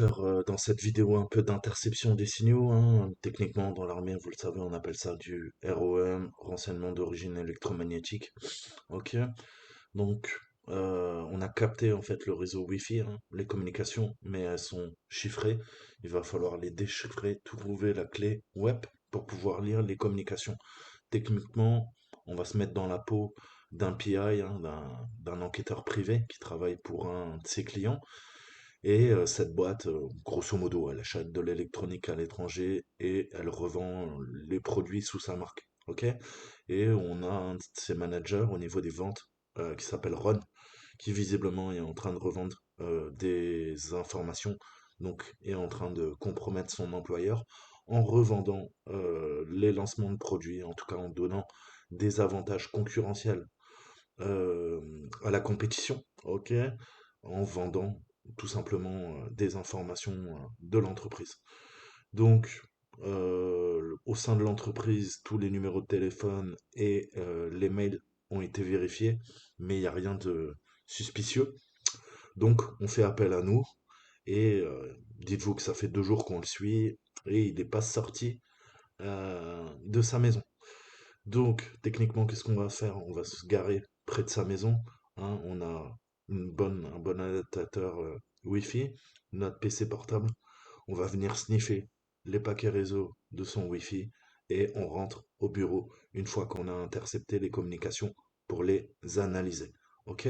faire dans cette vidéo un peu d'interception des signaux, hein. Techniquement, dans l'armée, vous le savez, on appelle ça du ROM, renseignement d'origine électromagnétique. Ok, donc on a capté en fait le réseau Wi-Fi, hein, les communications, mais elles sont chiffrées. Il va falloir les déchiffrer, trouver la clé web pour pouvoir lire les communications. Techniquement, on va se mettre dans la peau d'un PI, hein, d'un enquêteur privé qui travaille pour un de ses clients. Et cette boîte, grosso modo, elle achète de l'électronique à l'étranger et elle revend les produits sous sa marque. Ok? Et on a un de ses managers au niveau des ventes qui s'appelle Ron, qui visiblement est en train de revendre des informations, donc est en train de compromettre son employeur en revendant les lancements de produits, en tout cas en donnant des avantages concurrentiels à la compétition, ok, en vendant tout simplement des informations de l'entreprise. Donc, au sein de l'entreprise, tous les numéros de téléphone et les mails ont été vérifiés, mais il n'y a rien de suspicieux. Donc, on fait appel à nous et dites-vous que ça fait 2 jours qu'on le suit et il n'est pas sorti de sa maison. Donc, techniquement, qu'est-ce qu'on va faire? On va se garer près de sa maison, hein. On a un bon adaptateur Wi-Fi, notre PC portable. On va venir sniffer les paquets réseau de son Wi-Fi et on rentre au bureau une fois qu'on a intercepté les communications pour les analyser. Ok?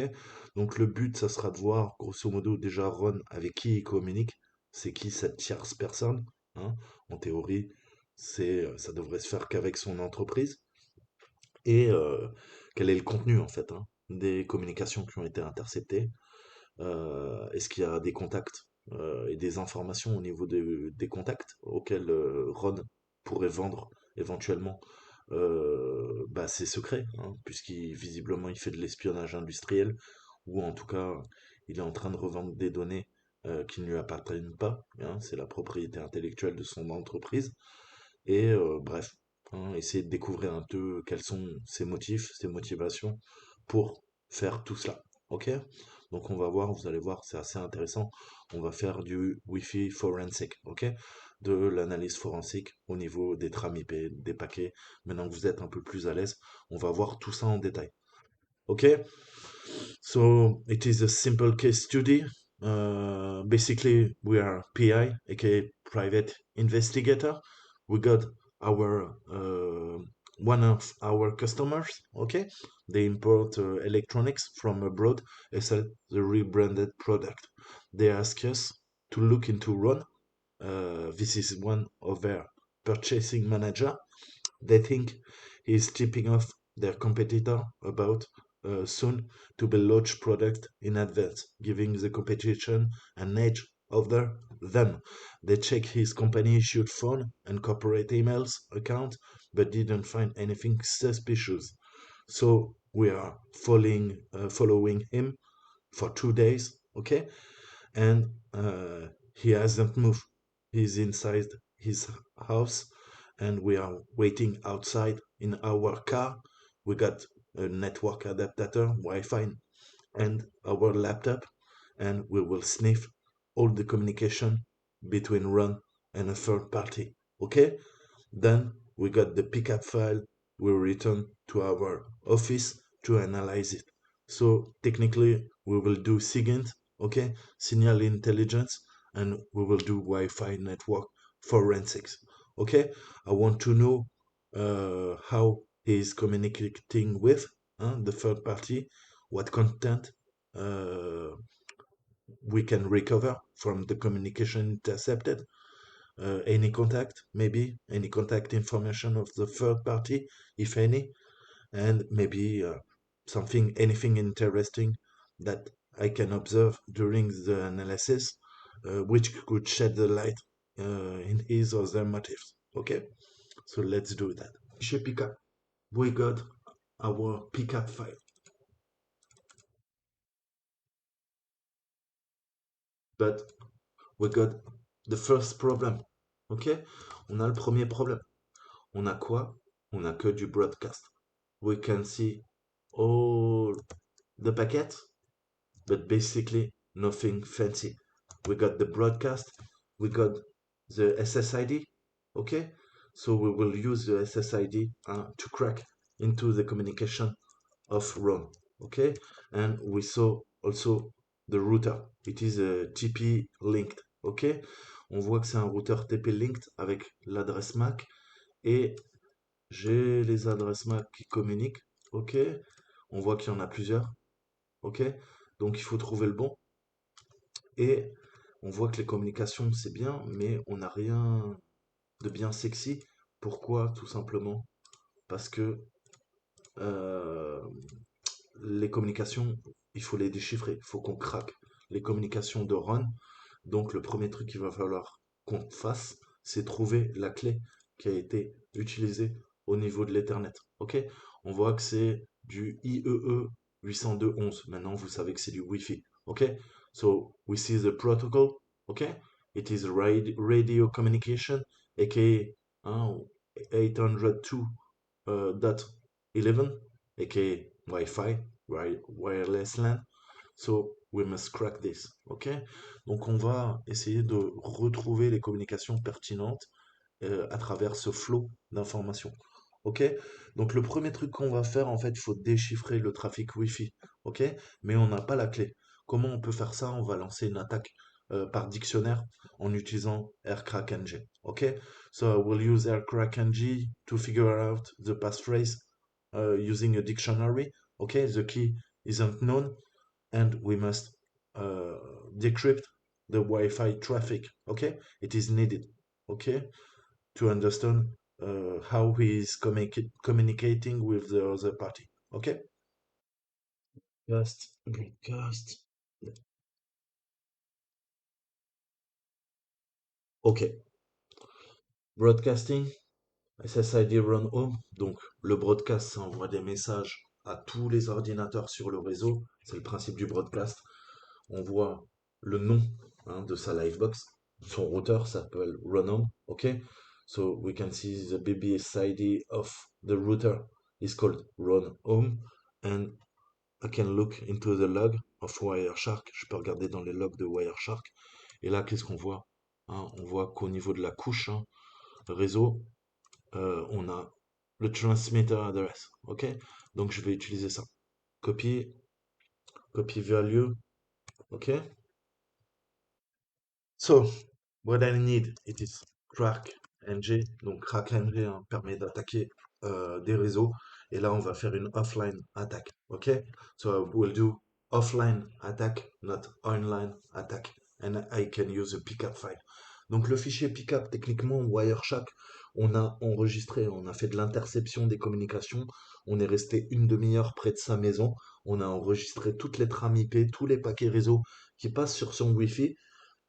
Donc, le but, ça sera de voir, grosso modo, déjà Ron avec qui il communique. C'est qui cette tierce personne, hein? En théorie, ça devrait se faire qu'avec son entreprise et quel est le contenu en fait, hein, des communications qui ont été interceptées. Est-ce qu'il y a des contacts et des informations au niveau des contacts auxquels Ron pourrait vendre éventuellement bah, ses secrets, hein, puisqu'il visiblement il fait de l'espionnage industriel, ou en tout cas il est en train de revendre des données qui ne lui appartiennent pas, hein, c'est la propriété intellectuelle de son entreprise. Et bref, hein, essayer de découvrir un peu quels sont ses motifs, ses motivations pour faire tout cela. Ok? Donc on va voir, vous allez voir, c'est assez intéressant. On va faire du Wi-Fi forensic, ok? De l'analyse forensique au niveau des trames IP, des paquets. Maintenant que vous êtes un peu plus à l'aise, on va voir tout ça en détail. Ok? So it is a simple case study. Basically, we are PI, aka private investigator. We got our one of our customers. Okay, they import electronics from abroad and sell the rebranded product. They ask us to look into Ron. This is one of their purchasing manager. They think he's tipping off their competitor about soon to be launched product in advance, giving the competition an edge over them. They check his company issued phone and corporate emails account, but didn't find anything suspicious. So we are following him for 2 days, okay? And he hasn't moved. He's inside his house, and we are waiting outside in our car. We got a network adapter, Wi-Fi, and our laptop, and we will sniff all the communication between Ron and a third party. Okay? Then we got the pickup file. We return to our office to analyze it. So technically, we will do SIGINT, okay, signal intelligence, and we will do Wi-Fi network forensics. Okay, I want to know how he is communicating with the third party, what content uh, we can recover from the communication intercepted, any contact, maybe any contact information of the third party, if any, and maybe anything interesting that I can observe during the analysis, which could shed the light in his or their motives. Okay, so let's do that. Chez Pickup, we got our pickup file, but we got the first problem. Ok, on a le premier problème. On a quoi? On a que du broadcast. We can see all the packets, but basically nothing fancy. we got the broadcast, we got the SSID, okay? So we will use the SSID to crack into the communication of ROM, okay? And we saw also the router. It is a TP linked, ok? On voit que c'est un routeur TP linked avec l'adresse MAC et j'ai les adresses MAC qui communiquent, ok? On voit qu'il y en a plusieurs, ok? Donc il faut trouver le bon. Et on voit que les communications c'est bien, mais on n'a rien de bien sexy. Pourquoi? Tout simplement parce que euh, les communications, il faut les déchiffrer, il faut qu'on craque les communications de run. Donc le premier truc qu'il va falloir qu'on fasse, c'est trouver la clé qui a été utilisée au niveau de l'Ethernet. Ok? On voit que c'est du IEE 802.11. Maintenant, vous savez que c'est du Wi-Fi. Ok? So we see the protocol. Ok? It is radio communication, aka 802.11, aka Wi-Fi, wireless LAN. So we must crack this. Ok? Donc on va essayer de retrouver les communications pertinentes à travers ce flot d'informations. Ok? Donc le premier truc qu'on va faire, en fait, il faut déchiffrer le trafic Wi-Fi. Ok? Mais on n'a pas la clé. Comment on peut faire ça? On va lancer une attaque par dictionnaire en utilisant AirCrackNG. Ok? So we'll use AirCrackNG to figure out the passphrase using a dictionary. Ok? The key isn't known and we must uh, decrypt the Wi-Fi traffic. Okay, it is needed. Okay, to understand how he is communicating with the other party. Okay. Broadcast. Okay. Broadcasting. SSID run home. Donc le broadcast, ça envoie des messages à tous les ordinateurs sur le réseau. C'est le principe du broadcast. On voit le nom de sa livebox. Son routeur s'appelle Runhome. OK? So we can see the BBSID of the router is called Runhome. And I can look into the log of Wireshark. Je peux regarder dans les logs de Wireshark. Et là, qu'est-ce qu'on voit? On voit qu'au niveau de la couche réseau, on a le transmitter address. OK? Donc je vais utiliser ça. Copy, copy value. OK? So, what I need, it is CrackNG. Donc, CrackNG permet d'attaquer des réseaux. Et là, on va faire une offline attack. OK? So, we'll do offline attack, not online attack. And I can use a pickup file. Donc, le fichier pickup, techniquement, Wireshark, on a enregistré, on a fait de l'interception des communications. On est resté une demi-heure près de sa maison. On a enregistré toutes les trames IP, tous les paquets réseau qui passent sur son Wi-Fi,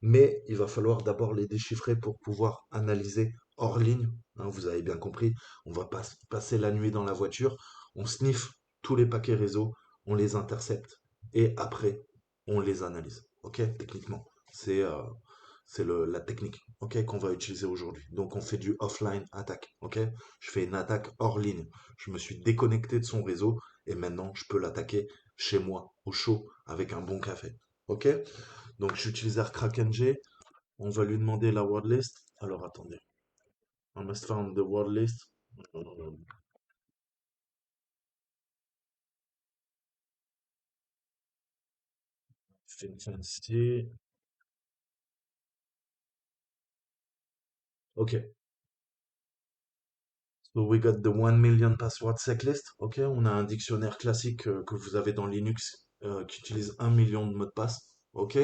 mais il va falloir d'abord les déchiffrer pour pouvoir analyser hors ligne. Vous avez bien compris, on va pas passer la nuit dans la voiture, on sniffe tous les paquets réseau, on les intercepte et après on les analyse. Ok, techniquement, c'est la technique, ok, qu'on va utiliser aujourd'hui. Donc on fait du offline attack. Ok, je fais une attaque hors ligne. Je me suis déconnecté de son réseau et maintenant je peux l'attaquer chez moi au chaud avec un bon café. Ok, donc j'utilise AirCrackNG. On va lui demander la word list. Alors attendez. I must find the word list. Fancy. Ok. So we got the 1 million password checklist. Ok. On a un dictionnaire classique que vous avez dans Linux qui utilise 1 million de mots de passe. Ok.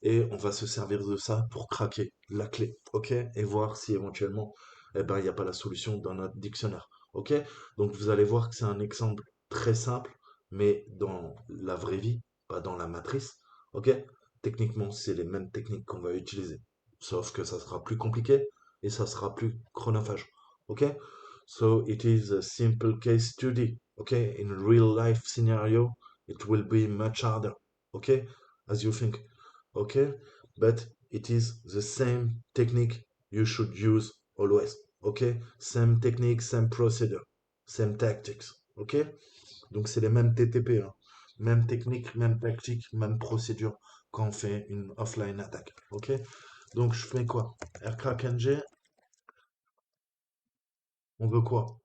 Et on va se servir de ça pour craquer la clé. Ok. Et voir si éventuellement, eh ben, il n'y a pas la solution dans notre dictionnaire. Ok. Donc vous allez voir que c'est un exemple très simple, mais dans la vraie vie, pas dans la matrice. Ok. Techniquement, c'est les mêmes techniques qu'on va utiliser. Sauf que ça sera plus compliqué et ça sera plus chronophage. Ok. So it is a simple case study. Okay, in real life scenario, it will be much harder. Okay, as you think. Okay, but it is the same technique you should use always. Okay, same technique, same procedure, same tactics. Okay, donc c'est les mêmes TTP, hein. Même technique, même tactique, même procédure quand on fait une offline attaque. Ok? Donc je fais quoi? Aircrack NG, on veut quoi?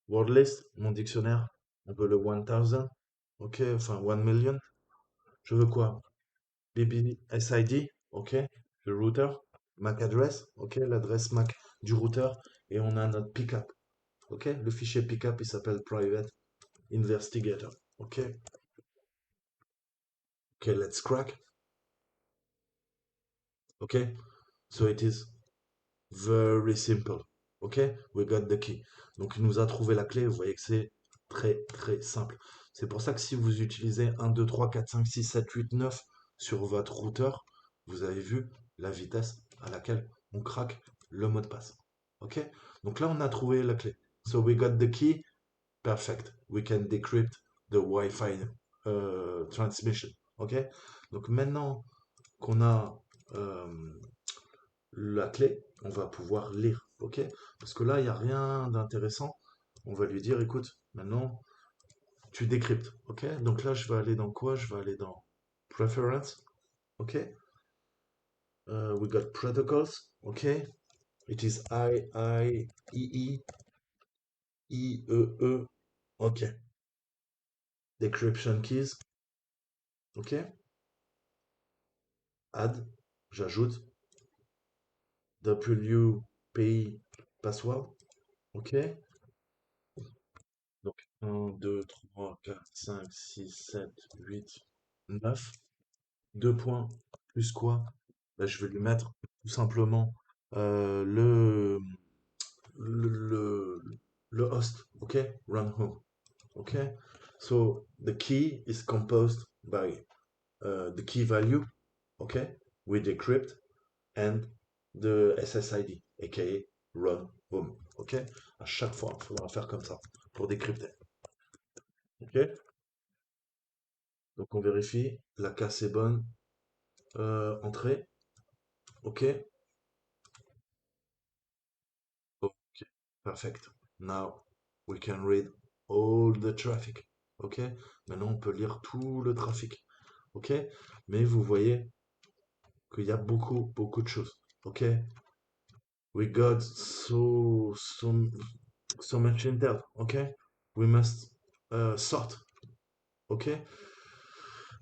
Word list, mon dictionnaire, on veut le 1000, ok? Enfin 1 million. Je veux quoi? BBSID, ok? Le router, MAC address, ok? L'adresse MAC du routeur, et on a notre pickup, ok? Le fichier pickup, il s'appelle private investigator, ok? Okay, let's crack, okay? So it is very simple. OK? We got the key. Donc il nous a trouvé la clé. Vous voyez que c'est très très simple. C'est pour ça que si vous utilisez 1, 2, 3, 4, 5, 6, 7, 8, 9 sur votre routeur, vous avez vu la vitesse à laquelle on craque le mot de passe. OK? Donc là, on a trouvé la clé. So we got the key. Perfect. We can decrypt the Wi-Fi transmission. OK? Donc maintenant qu'on a la clé, on va pouvoir lire, ok? Parce que là, il n'y a rien d'intéressant. On va lui dire, écoute, maintenant, tu décryptes, ok? Donc là, je vais aller dans quoi? Je vais aller dans Preference, ok? We got Protocols, ok? It is IEEE, ok? Decryption keys, ok? Add, j'ajoute WPI password, ok? Donc 1, 2, 3, 4, 5, 6, 7, 8, 9. 2 points, plus quoi? Bah, je vais lui mettre tout simplement le, le, le host, ok? Run home, ok? So the key is composed by the key value, ok? We decrypt and the SSID, aka run home, ok? À chaque fois, il faudra faire comme ça pour décrypter, ok? Donc on vérifie, la casse est bonne, entrée, ok? Okay, perfect. Now we can read all the traffic. Ok? Maintenant on peut lire tout le trafic. Ok? Mais vous voyez qu'il y a beaucoup de choses. Ok? We got so much intel. Ok? We must sort. Ok?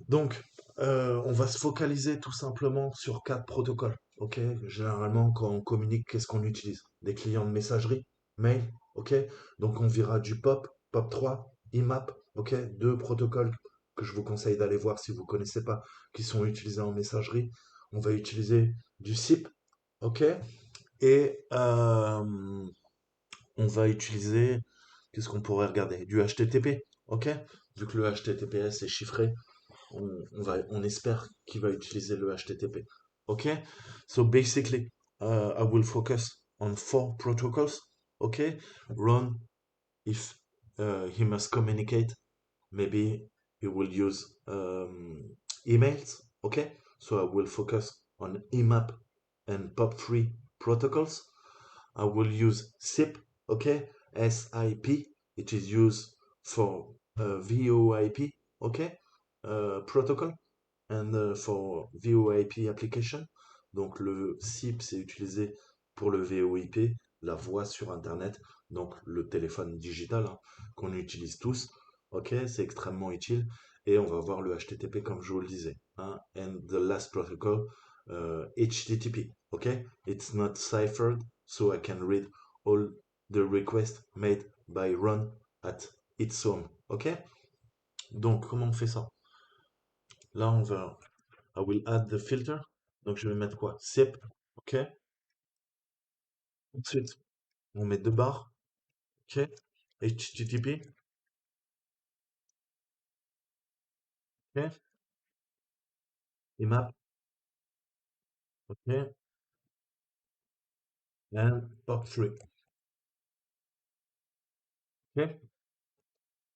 Donc, on va se focaliser tout simplement sur quatre protocoles. Ok? Généralement, quand on communique, qu'est-ce qu'on utilise? Des clients de messagerie, mail. Ok? Donc, on verra du POP, POP3, IMAP. Ok? Deux protocoles que je vous conseille d'aller voir si vous ne connaissez pas, qui sont utilisés en messagerie. On va utiliser du SIP. Ok? Et on va utiliser, qu'est-ce qu'on pourrait regarder? Du HTTP. Ok? Vu que le HTTPS est chiffré, on espère qu'il va utiliser le HTTP. Okay? So basically, I will focus on four protocols. Okay? Run, if he must communicate, maybe he will use emails. Okay? So I will focus on IMAP and POP3 protocols. I will use SIP. Okay? SIP. It is used for VoIP. Okay? Protocol and for VoIP application. Donc le SIP, c'est utilisé pour le VoIP, la voix sur Internet, donc le téléphone digital hein, qu'on utilise tous. Ok, c'est extrêmement utile. Et on va voir le HTTP comme je vous le disais. Hein. And the last protocol, HTTP. Ok, it's not ciphered, so I can read all the requests made by Ron at its home. Ok, donc comment on fait ça? Là, on va I will add the filter. Donc, je vais mettre quoi? SIP. OK. Ensuite, on met deux barres. OK. HTTP. OK. IMAP. OK. And POP3. OK.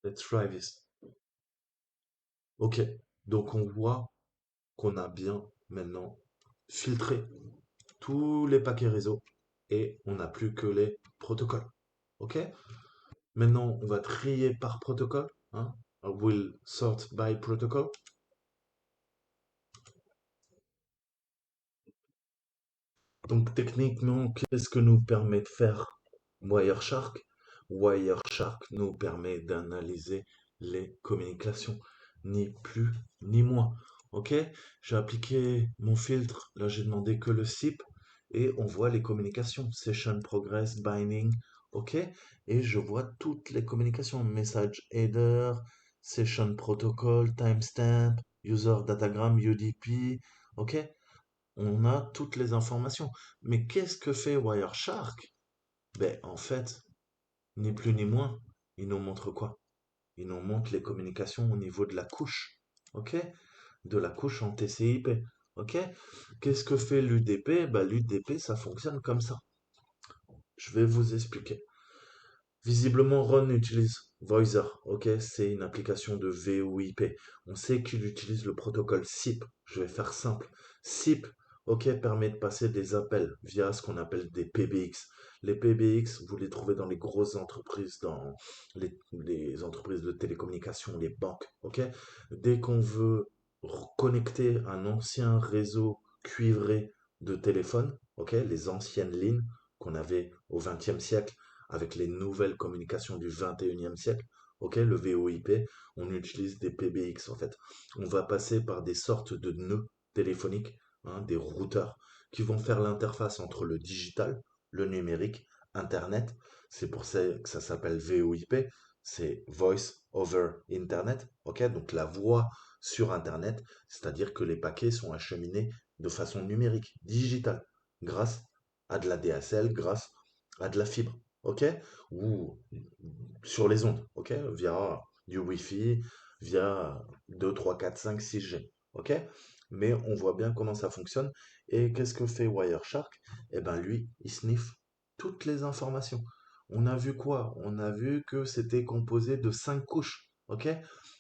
Let's try this. OK. Donc, on voit qu'on a bien maintenant filtré tous les paquets réseau et on n'a plus que les protocoles. OK. Maintenant, on va trier par protocole. Hein. I will sort by protocol. Donc techniquement, qu'est-ce que nous permet de faire Wireshark? Wireshark nous permet d'analyser les communications, ni plus ni moins. Ok? J'ai appliqué mon filtre, là j'ai demandé que le SIP et on voit les communications, session progress, binding, ok? Et je vois toutes les communications, message header, session protocol, timestamp, user datagram, UDP, ok? On a toutes les informations. Mais qu'est-ce que fait Wireshark? Ben, en fait, ni plus ni moins, il nous montre quoi? Il nous montre les communications au niveau de la couche. OK? De la couche en TCP. OK? Qu'est-ce que fait l'UDP? Ben, l'UDP, ça fonctionne comme ça. Je vais vous expliquer. Visiblement, Ron utilise Voicer, ok? C'est une application de VoIP. On sait qu'il utilise le protocole SIP. Je vais faire simple. SIP, ok, permet de passer des appels via ce qu'on appelle des PBX. Les PBX, vous les trouvez dans les grosses entreprises, dans les entreprises de télécommunications, les banques, ok? Dès qu'on veut connecter un ancien réseau cuivré de téléphone, ok, les anciennes lignes qu'on avait au XXe siècle, avec les nouvelles communications du 21e siècle, ok, le VoIP, on utilise des PBX en fait. On va passer par des sortes de nœuds téléphoniques, hein, des routeurs, qui vont faire l'interface entre le digital, le numérique, Internet. C'est pour ça que ça s'appelle VoIP, c'est Voice over Internet, ok, donc la voix sur Internet, c'est-à-dire que les paquets sont acheminés de façon numérique, digitale, grâce à de la DSL, grâce à de la fibre, ok? Ou sur les ondes, ok? Via du Wi-Fi, via 2, 3, 4, 5, 6G, ok? Mais on voit bien comment ça fonctionne. Et qu'est-ce que fait Wireshark? Eh ben lui, il sniffe toutes les informations. On a vu quoi? On a vu que c'était composé de 5 couches, ok?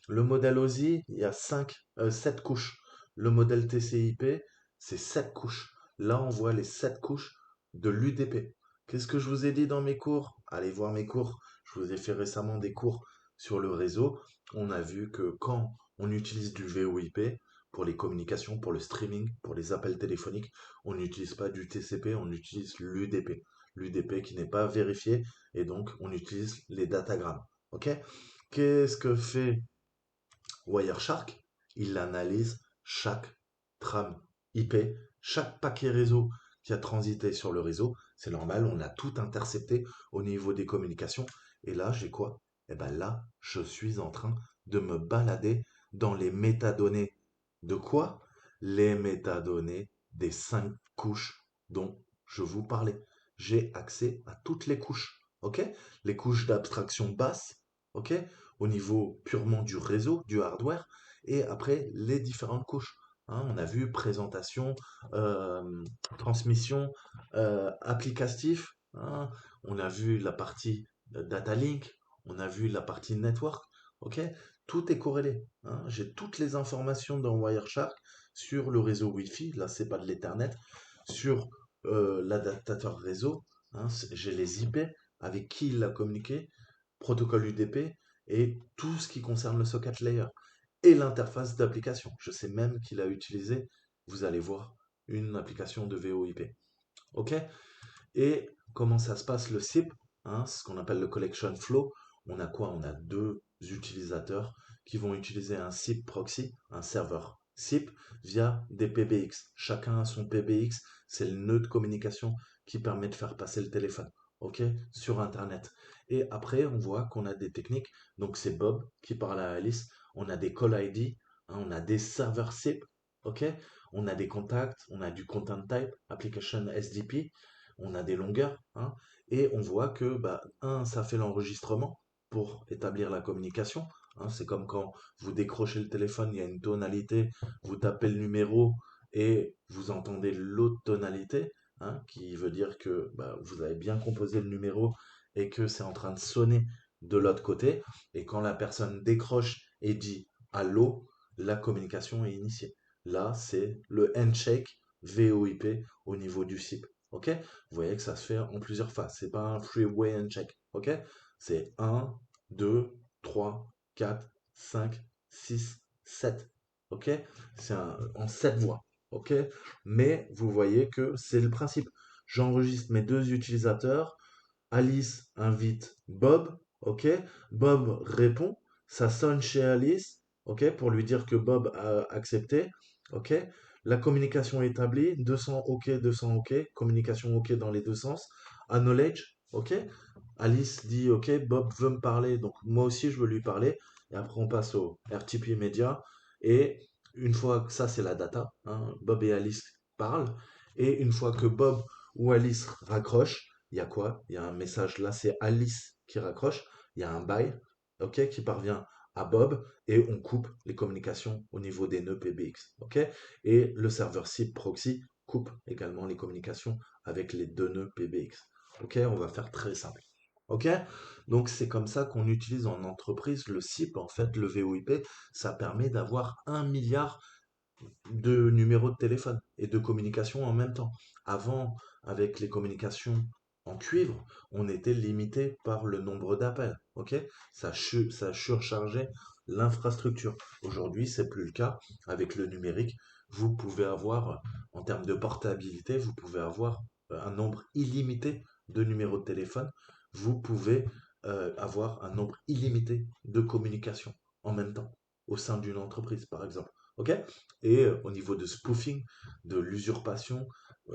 Le modèle OSI, il y a 7 couches. Le modèle TCP, c'est 7 couches. Là, on voit les 7 couches de l'UDP. Qu'est-ce que je vous ai dit dans mes cours? Allez voir mes cours. Je vous ai fait récemment des cours sur le réseau. On a vu que quand on utilise du VoIP pour les communications, pour le streaming, pour les appels téléphoniques, on n'utilise pas du TCP, on utilise l'UDP. L'UDP qui n'est pas vérifié et donc on utilise les datagrammes. Ok? Qu'est-ce que fait Wireshark? Il analyse chaque trame IP, chaque paquet réseau qui a transité sur le réseau. C'est normal, on a tout intercepté au niveau des communications. Et là, j'ai quoi? Eh ben là, je suis en train de me balader dans les métadonnées. De quoi? Les métadonnées des 5 couches dont je vous parlais. J'ai accès à toutes les couches. OK? Les couches d'abstraction basse, OK? Au niveau purement du réseau, du hardware, et après les différentes couches, hein. On a vu présentation, euh, transmission, applicatif, hein. On a vu la partie data link, on a vu la partie network, ok? Tout est corrélé, hein. J'ai toutes les informations dans Wireshark sur le réseau Wi-Fi, là c'est pas de l'Ethernet, sur l'adaptateur réseau, hein, j'ai les IP avec qui il a communiqué, protocole UDP, et tout ce qui concerne le socket layer et l'interface d'application. Je sais même qu'il a utilisé, vous allez voir, une application de VoIP. OK? Et comment ça se passe le SIP, hein, ce qu'on appelle le collection flow? On a quoi? On a deux utilisateurs qui vont utiliser un SIP proxy, un serveur SIP, via des PBX. Chacun a son PBX, c'est le nœud de communication qui permet de faire passer le téléphone, ok, sur Internet. Et après, on voit qu'on a des techniques. Donc c'est Bob qui parle à Alice. On a des call ID, hein, on a des serveurs SIP, ok. On a des contacts, on a du content type, application SDP, on a des longueurs, hein, et on voit que, bah, ça fait l'enregistrement pour établir la communication, hein. C'est comme quand vous décrochez le téléphone, il y a une tonalité, vous tapez le numéro et vous entendez l'autre tonalité, hein, qui veut dire que bah, vous avez bien composé le numéro et que c'est en train de sonner de l'autre côté. Et quand la personne décroche et dit allô, la communication est initiée. Là, c'est le handshake VoIP au niveau du SIP. Ok? Vous voyez que ça se fait en plusieurs phases. C'est pas un freeway handshake. Ok? C'est un, 2, 3, 4, 5, 6, 7. Ok? C'est en 7 voies. ok? Mais vous voyez que c'est le principe. J'enregistre mes deux utilisateurs. Alice invite Bob, ok? Bob répond, ça sonne chez Alice, ok? Pour lui dire que Bob a accepté, ok? La communication est établie, 200 ok, 200 ok, communication ok dans les deux sens. Acknowledge, ok? Alice dit ok, Bob veut me parler, donc moi aussi je veux lui parler. Et après on passe au RTP Media. Et une fois que ça c'est la data, hein, Bob et Alice parlent. Et une fois que Bob ou Alice raccrochent, il y a quoi? Il y a un message là, c'est Alice qui raccroche. Il y a un bye, ok, qui parvient à Bob et on coupe les communications au niveau des nœuds PBX, ok? Et le serveur SIP proxy coupe également les communications avec les deux nœuds PBX. Ok, on va faire très simple. Ok, donc c'est comme ça qu'on utilise en entreprise le SIP, en fait, le VoIP, ça permet d'avoir 1 milliard de numéros de téléphone et de communication en même temps. Avant, avec les communications en cuivre, on était limité par le nombre d'appels. Ok, ça surchargeait l'infrastructure. Aujourd'hui, c'est plus le cas. Avec le numérique, vous pouvez avoir, en termes de portabilité, vous pouvez avoir un nombre illimité de numéros de téléphone. Vous pouvez avoir un nombre illimité de communications en même temps au sein d'une entreprise, par exemple. Ok, et au niveau de spoofing, de l'usurpation,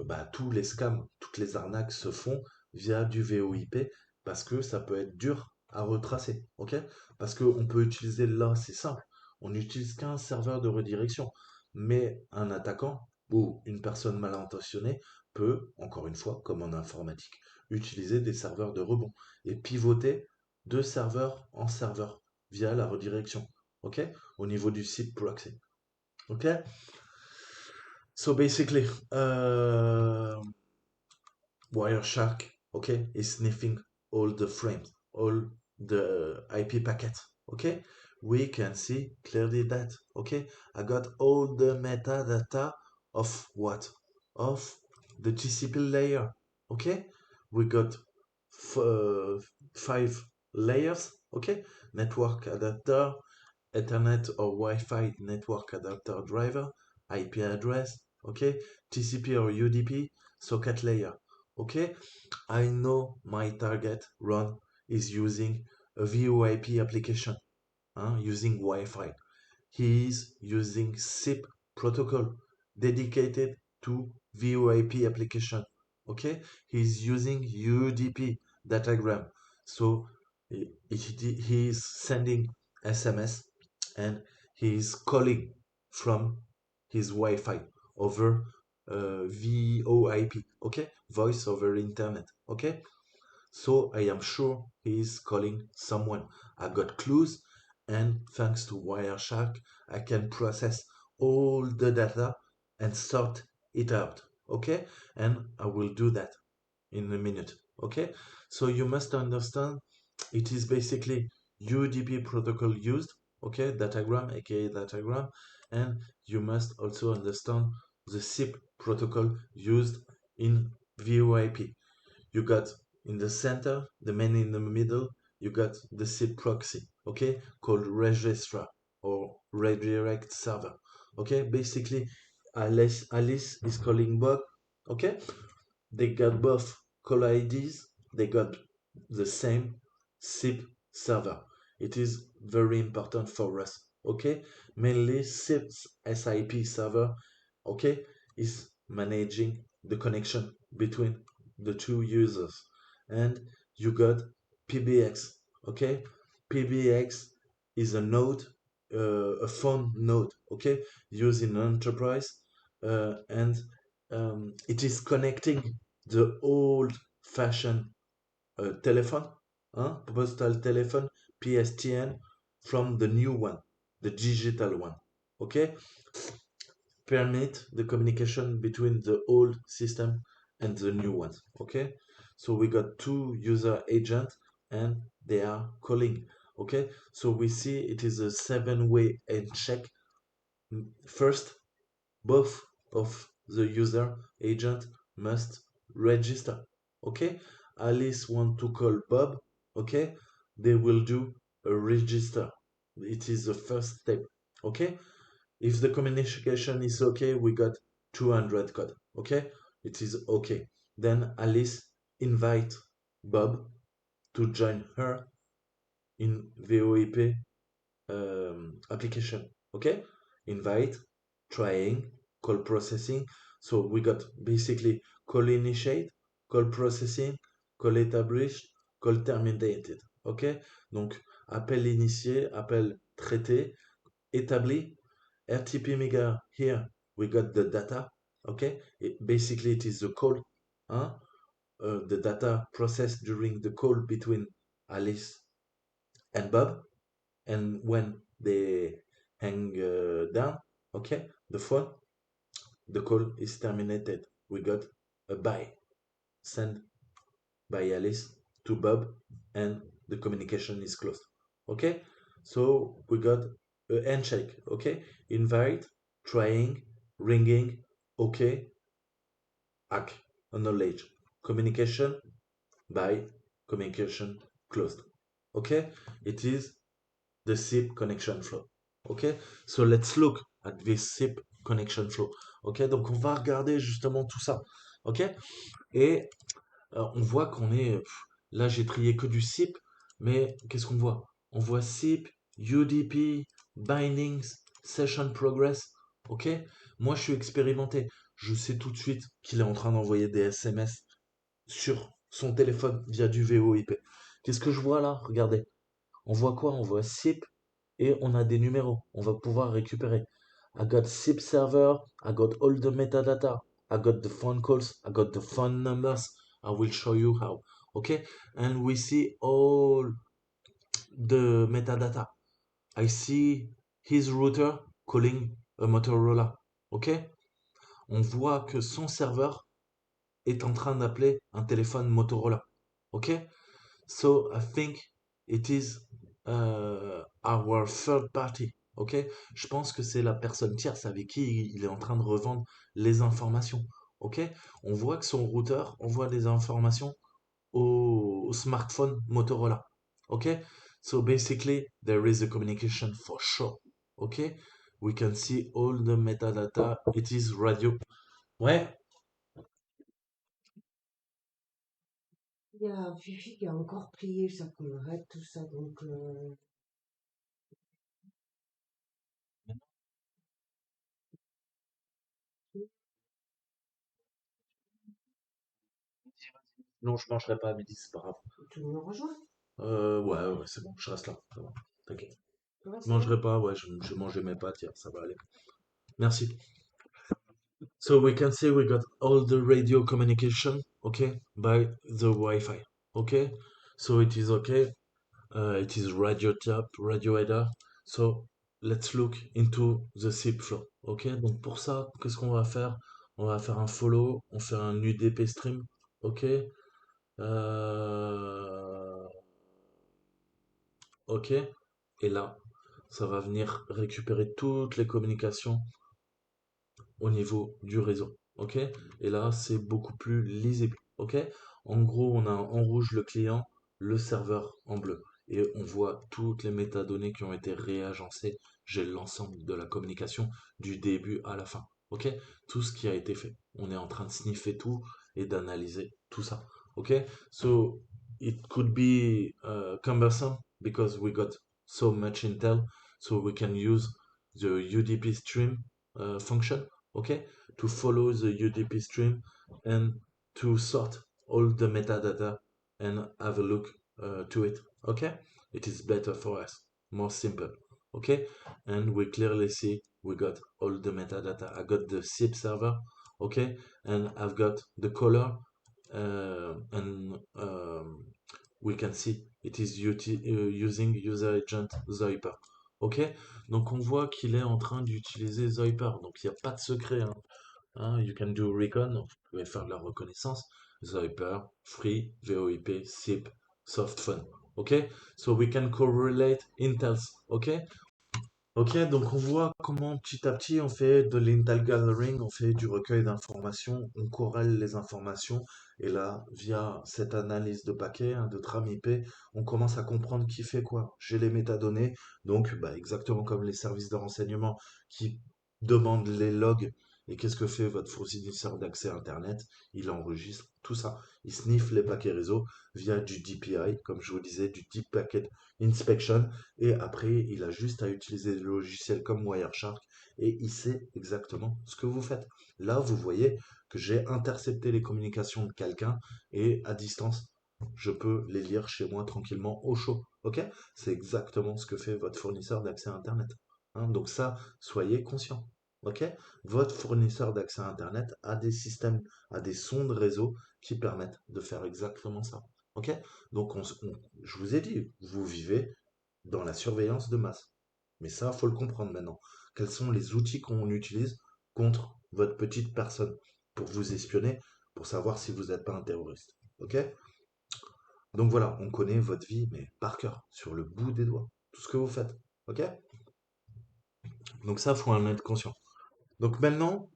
bah, tous les scams, toutes les arnaques se font via du VoIP parce que ça peut être dur à retracer. Ok? Parce qu'on peut utiliser là, c'est simple, on n'utilise qu'un serveur de redirection. Mais un attaquant ou une personne mal intentionnée peut, encore une fois, comme en informatique, utiliser des serveurs de rebond et pivoter de serveur en serveur via la redirection. Ok? Au niveau du site proxy. Okay, so basically, Wireshark, okay, is sniffing all the frames, all the IP packets. Okay, we can see clearly that. Okay, I got all the metadata of what? Of the TCP layer. Okay, we got 5 layers. Okay, network adapter, Ethernet or Wi-Fi network adapter driver, IP address, okay, TCP or UDP, socket layer, okay. I know my target run is using a VoIP application, using Wi-Fi. He is using SIP protocol dedicated to VoIP application. Okay, he's using UDP datagram. So he is sending SMS and he is calling from his Wi-Fi over VoIP. Okay, voice over internet. Okay, so I am sure he is calling someone. I got clues, and thanks to Wireshark, I can process all the data and sort it out. Okay, and I will do that in a minute. Okay, so you must understand it is basically UDP protocol used. Okay, datagram, aka datagram, and you must also understand the SIP protocol used in VoIP. You got in the center, the man in the middle, you got the SIP proxy, okay, called registrar or redirect server. Okay, basically Alice is calling Bob, okay, they got both call IDs, they got the same SIP server. It is very important for us, okay? Mainly SIP server, okay, is managing the connection between the two users. And you got PBX, okay? PBX is a node, a phone node, okay, used in enterprise, and it is connecting the old-fashioned telephone, postal telephone, PSTN, from the new one, the digital one. Okay, permit the communication between the old system and the new ones. Okay, so we got two user agents and they are calling. Okay, so we see it is a 7-way handshake. First, both of the user agent must register. Okay, Alice want to call Bob. Okay, they will do a register. It is the first step. Okay, if the communication is okay, we got 200 code. Okay, it is okay. Then Alice invite Bob to join her in VoIP application. Okay, invite, trying, call processing. So we got basically call initiate, call processing, call established, call terminated. Ok, donc appel initié, appel traité, établi, RTP mega. Here we got the data. Okay, basically it is the call, huh? The data processed during the call between Alice and Bob, and when they hang down, okay, the phone, the call is terminated. We got a bye sent by Alice to Bob, and the communication is closed. Okay, so we got a handshake. Okay, invite, trying, ringing, okay, hack, acknowledge, communication, by communication closed. Okay, it is the SIP connection flow. Ok, so let's look at this SIP connection flow. Ok, donc on va regarder justement tout ça. Ok, et on voit qu'on est là, j'ai trié que du SIP, mais qu'est-ce qu'on voit? On voit SIP, UDP, bindings, session progress. Ok, moi je suis expérimenté. Je sais tout de suite qu'il est en train d'envoyer des SMS sur son téléphone via du VoIP. Qu'est-ce que je vois là? Regardez. On voit quoi? On voit SIP et on a des numéros. On va pouvoir récupérer. I got SIP server, I got all the metadata, I got the phone calls, I got the phone numbers. I will show you how. Okay? And we see all the metadata. I see his router calling a Motorola. Okay? On voit que son serveur est en train d'appeler un téléphone Motorola. Okay? So I think it is our third party. Ok, je pense que c'est la personne tierce avec qui il est en train de revendre les informations. Ok, on voit que son routeur envoie des informations au smartphone Motorola. Ok, so basically there is a communication for sure. Ok, we can see all the metadata. It is radio. Ouais. Il y a un Fifi qui a encore plié ça collerette, tout ça, donc Non, je mangerai pas à midi, c'est pas grave. tu me rejoins. Ouais, c'est bon, je reste là. Ça va. T'inquiète. Tu Je restes là? mangerai pas, ouais, je mangeais mes pâtes hier, ça va aller. Merci. So we can say we got all the radio communication, okay, by the Wi-Fi, okay? So it is okay. It is radio tap, radio header. So let's look into the SIP flow, ok? Donc pour ça, qu'est-ce qu'on va faire? On va faire un follow, on fait un UDP stream, ok? Euh, ok? Et là, ça va venir récupérer toutes les communications au niveau du réseau. Ok? Et là, c'est beaucoup plus lisible. Ok? En gros, on a en rouge le client, le serveur en bleu. Et on voit toutes les métadonnées qui ont été réagencées. J'ai l'ensemble de la communication du début à la fin. Ok? Tout ce qui a été fait. On est en train de sniffer tout et d'analyser tout ça. Ok? So, it could be cumbersome because we got so much intel. So we can use the UDP stream function, okay, to follow the UDP stream and to sort all the metadata and have a look to it, okay. It is better for us, more simple, okay. And we clearly see we got all the metadata. I got the SIP server, okay, and I've got the color, and we can see it is using user agent Zoiper. Ok, donc on voit qu'il est en train d'utiliser Zoiper, donc il n'y a pas de secret, hein. You can do recon, donc vous pouvez faire de la reconnaissance. Zoiper, free, VoIP, SIP, softphone. Ok, so we can correlate intels. Ok, ok, donc on voit comment petit à petit on fait de l'intel gathering, on fait du recueil d'informations, on corrèle les informations, et là, via cette analyse de paquets, hein, de trame IP, on commence à comprendre qui fait quoi. J'ai les métadonnées, donc bah, exactement comme les services de renseignement qui demandent les logs Et qu'est-ce que fait votre fournisseur d'accès Internet? Il enregistre tout ça. Il sniffe les paquets réseau via du DPI, comme je vous disais, du Deep Packet Inspection. Et après, il a juste à utiliser des logiciels comme Wireshark et il sait exactement ce que vous faites. Là, vous voyez que j'ai intercepté les communications de quelqu'un et à distance, je peux les lire chez moi tranquillement au chaud. Ok? C'est exactement ce que fait votre fournisseur d'accès à Internet. Hein, donc ça, soyez conscient. Ok? Votre fournisseur d'accès à Internet a des systèmes, a des sondes réseau qui permettent de faire exactement ça. Ok? Donc je vous ai dit, vous vivez dans la surveillance de masse. Mais ça, faut le comprendre maintenant. Quels sont les outils qu'on utilise contre votre petite personne pour vous espionner, pour savoir si vous n'êtes pas un terroriste. Ok? Donc voilà, on connaît votre vie, mais par cœur, sur le bout des doigts, tout ce que vous faites. Ok? Donc ça, faut en être conscient. Donc maintenant,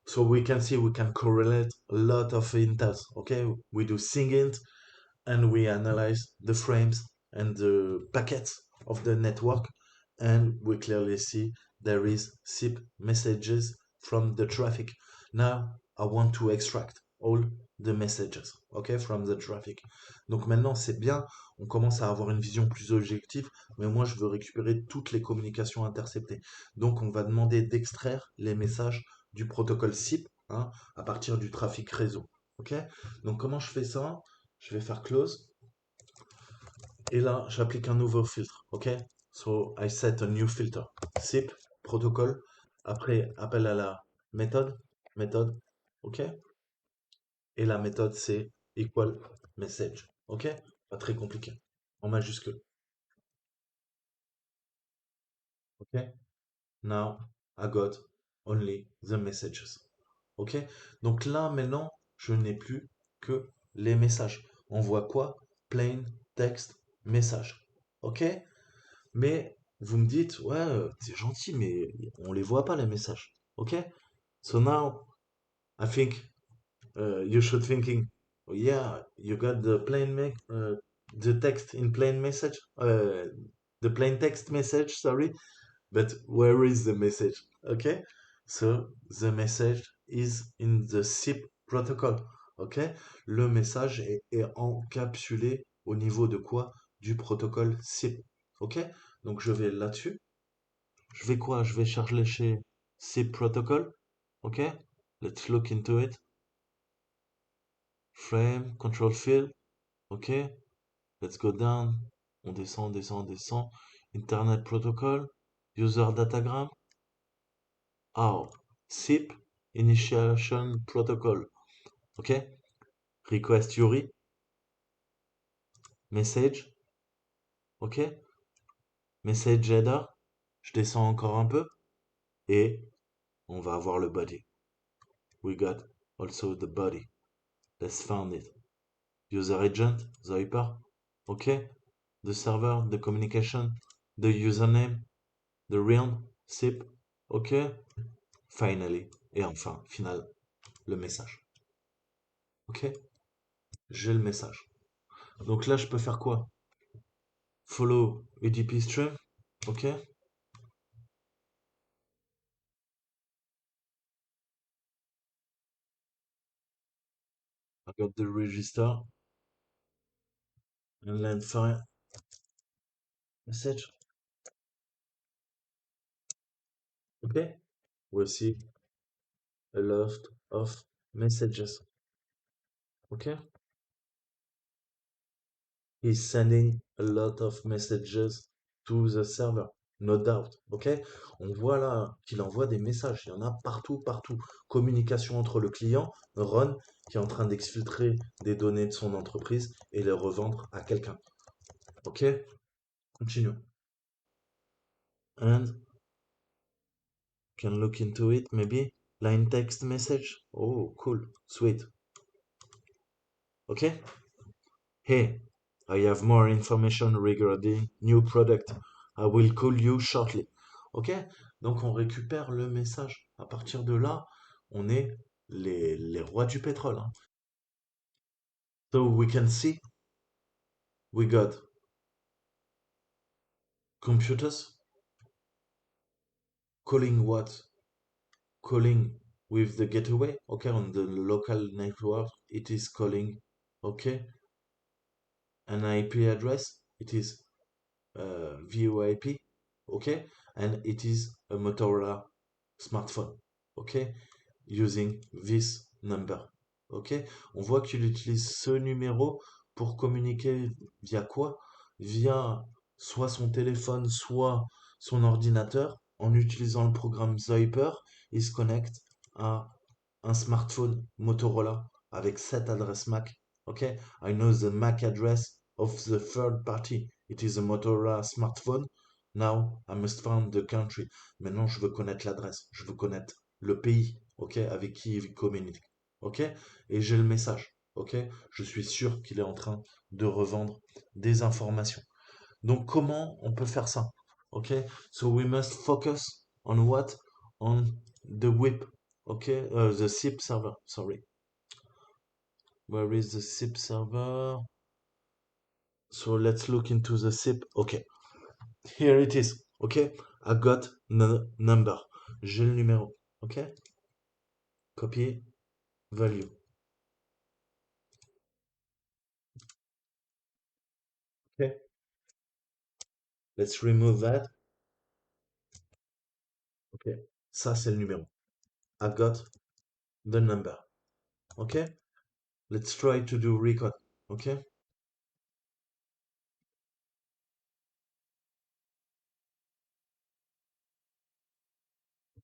so we can see we can correlate a lot of intels. Okay, we do singing and we analyze the frames and the packets of the network, and we clearly see there is SIP messages from the traffic. Now I want to extract all the messages, okay, from the traffic. Donc maintenant c'est bien, on commence à avoir une vision plus objective, mais moi je veux récupérer toutes les communications interceptées. Donc on va demander d'extraire les messages du protocole SIP, hein, à partir du trafic réseau. Ok? Donc comment je fais ça? Je vais faire close. Et là, j'applique un nouveau filtre. OK? So, I set a new filter. SIP, protocole. Après, appel à la méthode. Méthode. OK? Et la méthode, c'est equal message. OK? Pas très compliqué. En majuscule. OK? Now, I got only the messages. OK? Donc là, maintenant, je n'ai plus que les messages. On voit quoi? Plain text message. OK? Mais vous me dites, ouais, c'est gentil, mais on les voit pas les messages. OK? So now, I think you should thinking, oh, yeah, you got the text in plain message, the plain text message, sorry, but where is the message? OK? So the message is in the SIP protocol. OK? Le message est encapsulé au niveau de quoi? Du protocole SIP. OK? Donc je vais là-dessus. Je vais quoi? Je vais chercher SIP protocol. OK? Let's look into it. Frame, control field. OK? Let's go down. On descend, descend, descend. Internet protocol. User datagram. Oh, SIP initiation protocol. OK? Request URI. Message. OK? Message header. Je descends encore un peu. Et on va avoir le body. We got also the body. Let's find it. User agent, the hyper. OK? The server, the communication, the username, the realm, SIP. OK? Finally. Et enfin, final, le message. OK? J'ai le message. Donc là, je peux faire quoi? Follow UDP stream. OK? I got the register and then find message. OK? We'll see a lot of messages. OK? He's sending a lot of messages to the server. No doubt. OK? On voit là qu'il envoie des messages. Il y en a partout, partout. Communication entre le client, Ron, qui est en train d'exfiltrer des données de son entreprise et les revendre à quelqu'un. OK? Continue. And can look into it maybe. Line text message. Oh, cool. Sweet. OK? Hey, I have more information regarding new product. I will call you shortly. OK? Donc on récupère le message. À partir de là, on est les rois du pétrole, hein. So we can see we got computers calling what? Calling with the gateway, okay, on the local network, it is calling, okay, an IP address, it is VoIP, okay, and it is a Motorola smartphone, okay, using this number, ok. On voit qu'il utilise ce numéro pour communiquer via quoi? Via soit son téléphone, soit son ordinateur. En utilisant le programme Zyper, il se connecte à un smartphone Motorola avec cette adresse MAC. Ok, I know the MAC address of the third party. It is a Motorola smartphone. Now I must find the country. Maintenant, je veux connaître l'adresse. Je veux connaître le pays. Ok, avec qui il communique. Ok, et j'ai le message. Ok, je suis sûr qu'il est en train de revendre des informations. Donc, comment on peut faire ça? Ok, so we must focus on what? On the whip. Ok, the SIP server. Sorry. Where is the SIP server? So let's look into the SIP. Okay, here it is. Okay, I got the number. J'ai le numéro. Okay, copy value. Okay, let's remove that. Okay, ça c'est le numéro. I got the number. Okay, let's try to do record. Okay,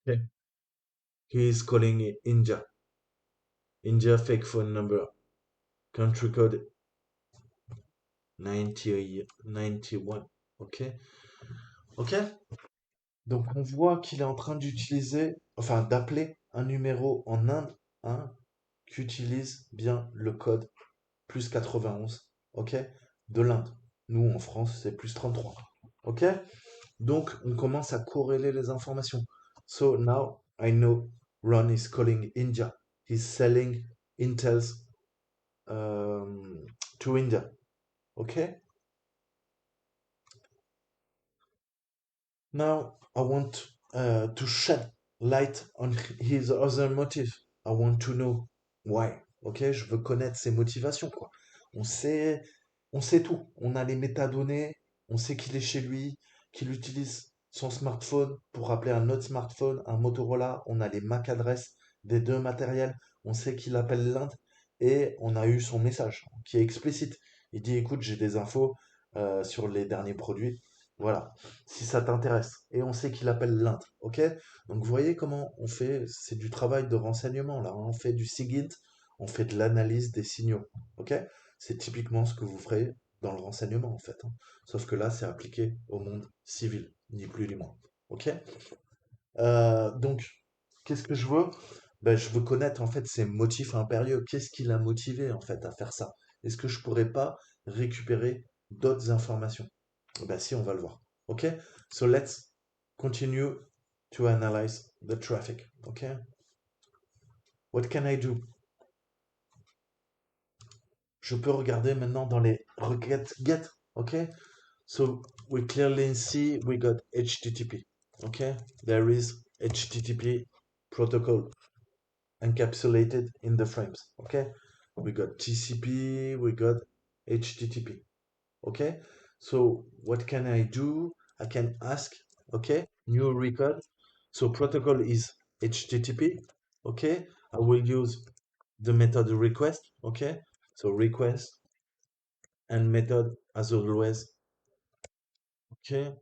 okay. He is calling India. India fake phone number. Country code 91. Ok. Ok. Donc on voit qu'il est en train d'utiliser, enfin d'appeler un numéro en Inde, hein, qui utilise bien le code plus 91, ok, de l'Inde. Nous en France c'est plus 33. Ok. Donc on commence à corréler les informations. So now I know Ron is calling India. He's selling Intels to India. Okay. Now I want to shed light on his other motive. I want to know why. Ok, je veux connaître ses motivations, quoi. On sait, on sait tout. On a les métadonnées. On sait qu'il est chez lui, qu'il utilise son smartphone pour appeler un autre smartphone, un Motorola. On a les MAC adresses des deux matériels. On sait qu'il appelle l'Inde et on a eu son message qui est explicite. Il dit, écoute, j'ai des infos sur les derniers produits. Voilà, si ça t'intéresse. Et on sait qu'il appelle l'Inde, ok? Donc vous voyez comment on fait, c'est du travail de renseignement là, hein. On fait du SIGINT, on fait de l'analyse des signaux, ok? C'est typiquement ce que vous ferez dans le renseignement en fait, hein. Sauf que là, c'est appliqué au monde civil, ni plus ni moins, ok? Donc, qu'est-ce que je veux? Ben, je veux connaître en fait ses motifs impérieux. Qu'est-ce qui l'a motivé en fait à faire ça? Est-ce que je pourrais pas récupérer d'autres informations? Ben si, on va le voir. Ok? So let's continue to analyze the traffic. Ok? What can I do? Je peux regarder maintenant dans les requêtes get. Ok? So we clearly see we got HTTP. Okay? There is HTTP protocol encapsulated in the frames. Okay? We got TCP, we got HTTP. Okay? So what can I do? I can ask, okay, new record. So protocol is HTTP. Okay? I will use the method request. Okay? So request and method as always. Okay?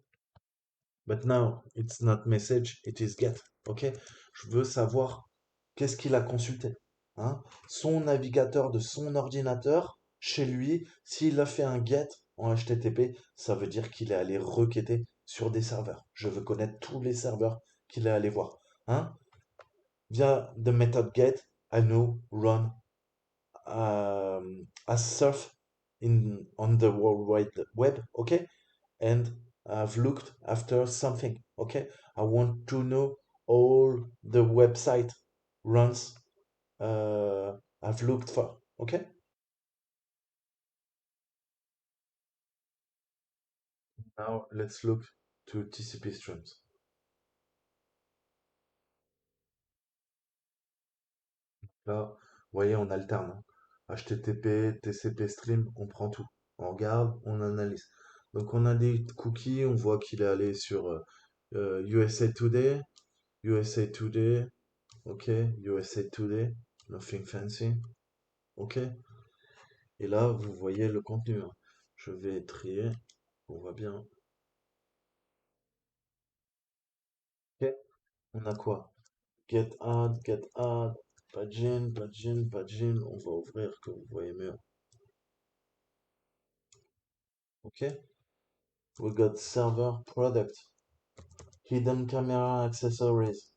But now it's not message, it is get. Ok? Je veux savoir qu'est-ce qu'il a consulté. Hein? Son navigateur de son ordinateur, chez lui, s'il a fait un get en HTTP, ça veut dire qu'il est allé requêter sur des serveurs. Je veux connaître tous les serveurs qu'il est allé voir. Hein? Via the method get, I know run as surf on the World Wide Web. Okay? And I've looked after something. Okay, I want to know all the website runs I've looked for. Okay, now let's look to TCP streams. Là, vous voyez, on alterne, hein. HTTP, TCP stream, on prend tout. On regarde, on analyse. Donc on a des cookies, on voit qu'il est allé sur USA Today, USA Today, ok, USA Today, nothing fancy, ok. Et là, vous voyez le contenu, hein. Je vais trier, on voit bien. Ok, on a quoi? Get add, pagine, pagine, pagine. On va ouvrir que vous voyez mieux. Ok, we got server product, hidden camera accessories,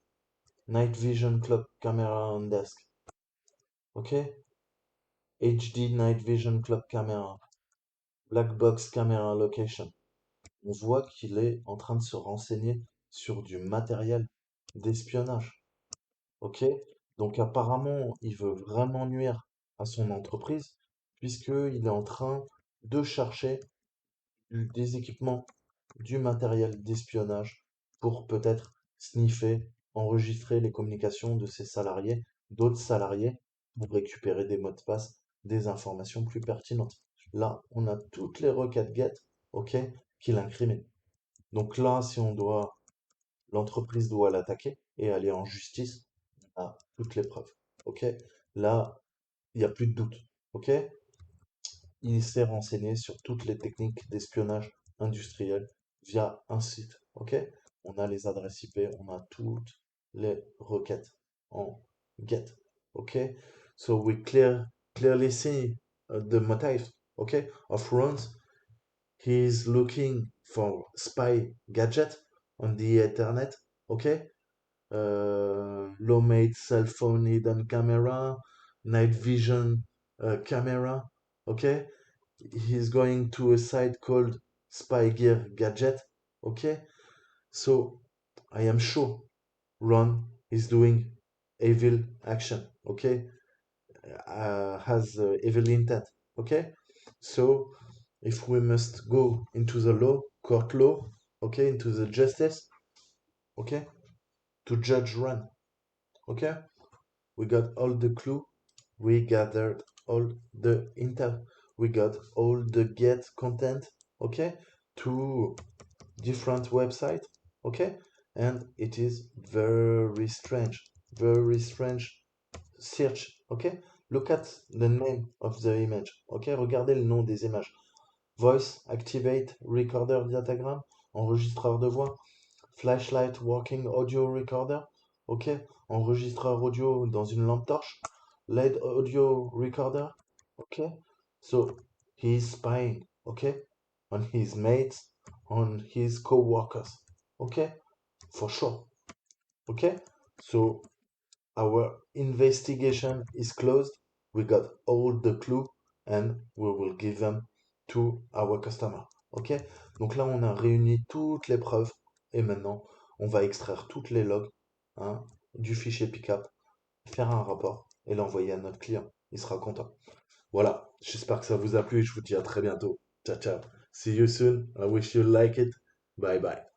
night vision clock camera on desk. Ok, HD night vision clock camera, black box camera location. On voit qu'il est en train de se renseigner sur du matériel d'espionnage. Ok? Donc apparemment, il veut vraiment nuire à son entreprise puisqu'il est en train de chercher des équipements, du matériel d'espionnage pour peut-être sniffer, enregistrer les communications de ses salariés, d'autres salariés, pour récupérer des mots de passe, des informations plus pertinentes. Là, on a toutes les requêtes GET, ok, qui l'incriminent. Donc là, si on doit, l'entreprise doit l'attaquer et aller en justice à toutes les preuves. Ok? Là, il n'y a plus de doute. Ok? Il s'est renseigné sur toutes les techniques d'espionnage industriel via un site. Ok? On a les adresses IP, on a toutes les requêtes en GET. Ok? So we clearly see the motive, okay, of runs. He is looking for spy gadget on the internet. Okay? Low-mate cell phone hidden camera, night vision camera. Okay, he's going to a site called Spy Gear Gadget. Okay, so I am sure Ron is doing evil action. Okay, has evil intent. Okay, so if we must go into the law, court law, okay, into the justice, okay, to judge Ron. Okay, we got all the clue, we gathered all the intel, we got all the get content, okay, to different website, okay, and it is very strange search, okay. Look at the name of the image, okay, regardez le nom des images. Voice activate recorder diagram, enregistreur de voix, flashlight working audio recorder, ok, enregistreur audio dans une lampe torche, LED audio recorder, ok, so he is spying, ok, on his mates, on his co-workers, ok, for sure, ok, so our investigation is closed, we got all the clue and we will give them to our customer, ok, donc là on a réuni toutes les preuves et maintenant on va extraire toutes les logs, hein, du fichier pickup, faire un rapport et l'envoyer à notre client. Il sera content. Voilà, j'espère que ça vous a plu et je vous dis à très bientôt. Ciao, ciao. See you soon. I wish you like it. Bye bye.